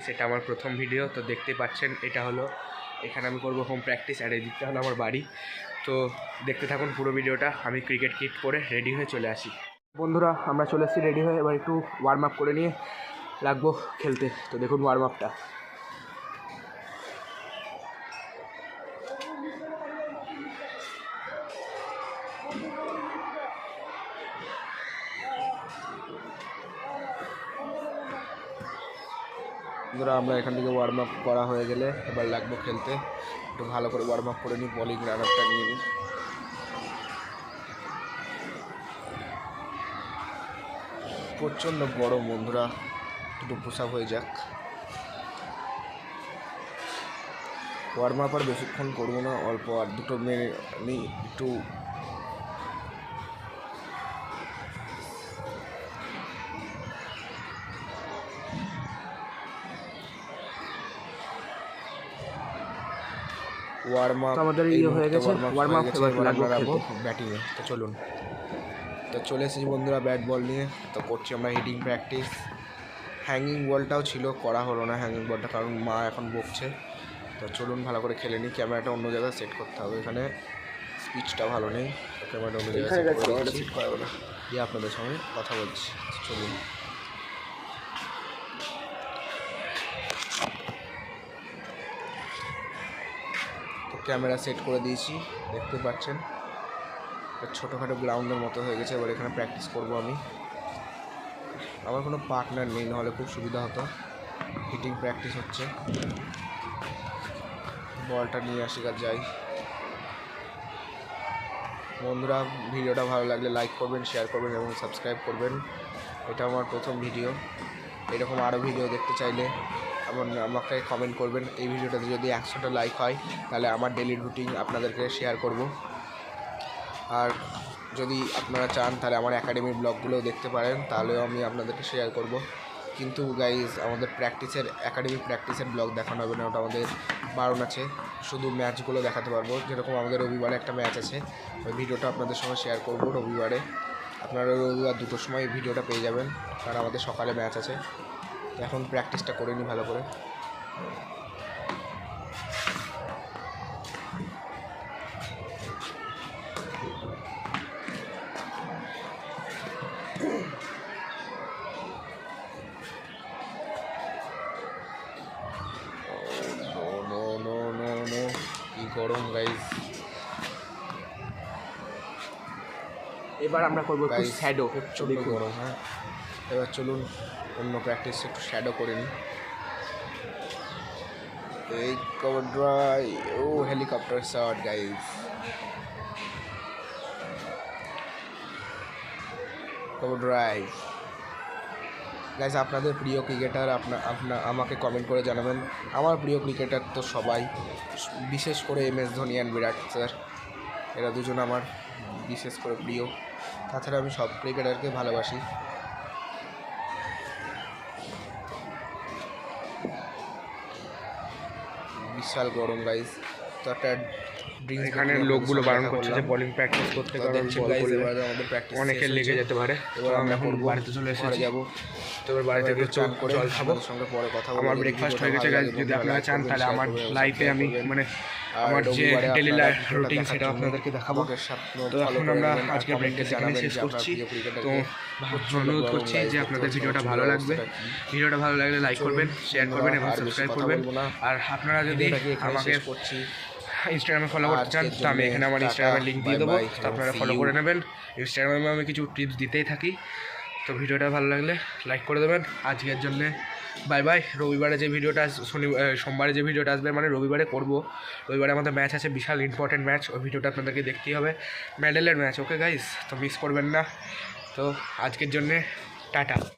সেটা আমার প্রথম ভিডিও, তো দেখতে পাচ্ছেন এটা হলো, এখানে আমি করবো হোম প্র্যাকটিস, আর এদিকটা হলো আমার বাড়ি। তো দেখতে থাকুন পুরো ভিডিওটা। আমি ক্রিকেট কিট পরে রেডি হয়ে চলে আসি। বন্ধুরা আমরা চলে এসেছি রেডি হয়ে, এবার একটু ওয়ার্ম আপ করে নিয়ে লাগবো খেলতে। তো দেখুন ওয়ার্ম আপটা। বন্ধুরা আমরা এখান থেকে ওয়ার্ম আপ করা হয়ে গেলে এবার লাগবো খেলতে। একটু ভালো করে ওয়ার্ম আপ করে নিই, বলিং রান আপটা নিয়ে নিই। প্রচণ্ড গরম বন্ধুরা, একটু পুশ আপ হয়ে যাক। ওয়ার্ম আপ আর বেশিক্ষণ করবো না, অল্প আর 2 মিনিট নিই একটু। ওয়ার্ম আপ আমাদের হয়ে গেছে, ওয়ার্ম আপ লাগবো ব্যাটিংয়ে। তো চলুন, তো চলে এসেছি বন্ধুরা ব্যাট বল নিয়ে। তো করছি আমরা হিটিং প্র্যাকটিস। হ্যাঙ্গিং বলটাও ছিল, করা হলো না হ্যাঙ্গিং বলটা, কারণ মা এখন বকছে। তো চলুন ভালো করে খেলে নিই। ক্যামেরাটা অন্য জায়গায় সেট করতে হবে, এখানে স্পিচটা ভালো নেই। ক্যামেরাটা অন্য জায়গায় সেট করা হবে না, দিয়ে আপনাদের সঙ্গে কথা বলছি। চলুন। তো ক্যামেরা সেট করে দিয়েছি, দেখতে পাচ্ছেন ছোটোখাটো গ্রাউন্ডের মতো হয়ে গেছে। এবার এখানে প্র্যাকটিস করব আমি। আমার কোনো পার্টনার নেই, নাহলে খুব সুবিধা হতো। হিটিং প্র্যাকটিস হচ্ছে, বলটা নিয়ে আসি আর যাই। বন্ধুরা ভিডিওটা ভালো লাগলে লাইক করবেন, শেয়ার করবেন এবং সাবস্ক্রাইব করবেন। এটা আমার প্রথম ভিডিও। এরকম আরও ভিডিও দেখতে চাইলে আমাকে কমেন্ট করবেন। এই ভিডিওটাতে যদি 100টা লাইক হয় তাহলে আমার ডেলি রুটিন আপনাদেরকে শেয়ার করব। আর যদি আপনারা চান তাহলে আমার একাডেমির ব্লগগুলোও দেখতে পারেন, তাহলেও আমি আপনাদেরকে শেয়ার করব। কিন্তু গাইজ আমাদের একাডেমিক প্র্যাকটিসের ব্লগ দেখানো হবে না, ওটা আমাদের বারণ আছে। শুধু ম্যাচগুলো দেখাতে পারবো। যেরকম আমাদের রবিবারে একটা ম্যাচ আছে, ওই ভিডিওটা আপনাদের সঙ্গে শেয়ার করব রবিবারে। আপনারা রবিবার 2টোর সময় এই ভিডিওটা পেয়ে যাবেন, কারণ আমাদের সকালে ম্যাচ আছে। তো এখন প্র্যাকটিসটা করে নিই ভালো করে। কি গরম গাইজ। এবার আমরা করবো শ্যাডো, প্রচণ্ড গরম। হ্যাঁ, এবার চলুন অন্য প্র্যাকটিস একটু শ্যাডো করে নিই। এই কভার ড্রাই, ও helicopter shot guys, cover drive guys. আপনাদের প্রিয় ক্রিকেটার আমাকে কমেন্ট করে জানাবেন। আমার প্রিয় ক্রিকেটার তো সবাই, বিশেষ করে MS Dhoni and Virat sir, এরা দুজন আমার বিশেষ করে প্রিয়। তাছাড়া আমি সব ক্রিকেটারকে ভালোবাসি। বিশাল গরম গাইজ। তো একটা এখানের লোকগুলো বারণ করছে যে বোলিং প্র্যাকটিস করতে, কারণ আমাদের প্র্যাকটিস অনেকের লেগে যেতে পারে। এবার আমরা এখন বাড়িতে চলে এসেছি, যাবো। তো এবার বাড়ি থেকে জল খাবো, সঙ্গে পরে কথা বলবো। আমার ব্রেকফাস্ট হয়ে গেছে গাইজ। যদি আপনারা চান তাহলে আমার লাইফে আমি আমার যে ডেলি লাইফ রুটিন সেটা আপনাদেরকে দেখাবো। তো এখন আমরা আজকে প্র্যাকটিস এখানে শেষ করছি। তো অনুরোধ করছি যে আপনাদের ভিডিওটা ভালো লাগবে, ভিডিওটা ভালো লাগলে লাইক করবেন, শেয়ার করবেন এবং সাবস্ক্রাইব করবেন। আর আপনারা যদি আমাকে ইনস্টাগ্রামে ফলো করতে চান তো আমি এখানে আমার ইনস্টাগ্রামের লিঙ্ক দিয়ে দেবো, তো আপনারা ফলো করে নেবেন। ইনস্টাগ্রামে আমি কিছু টিপস দিতেই থাকি। তো ভিডিওটা ভালো লাগলে লাইক করে দেবেন। আজকের জন্যে বাই বাই। রবিবারে যে ভিডিওটা সোমবারে যে ভিডিওটা আসবে, মানে রবিবারে করব। রবিবারে আমাদের ম্যাচ আছে, বিশাল ইম্পর্টেন্ট ম্যাচ। ওই ভিডিওটা আপনাদেরকে দেখতেই হবে, মেডেলের ম্যাচ। ওকে গাইস, তো মিস করবেন না। তো আজকের জন্যে টাটা।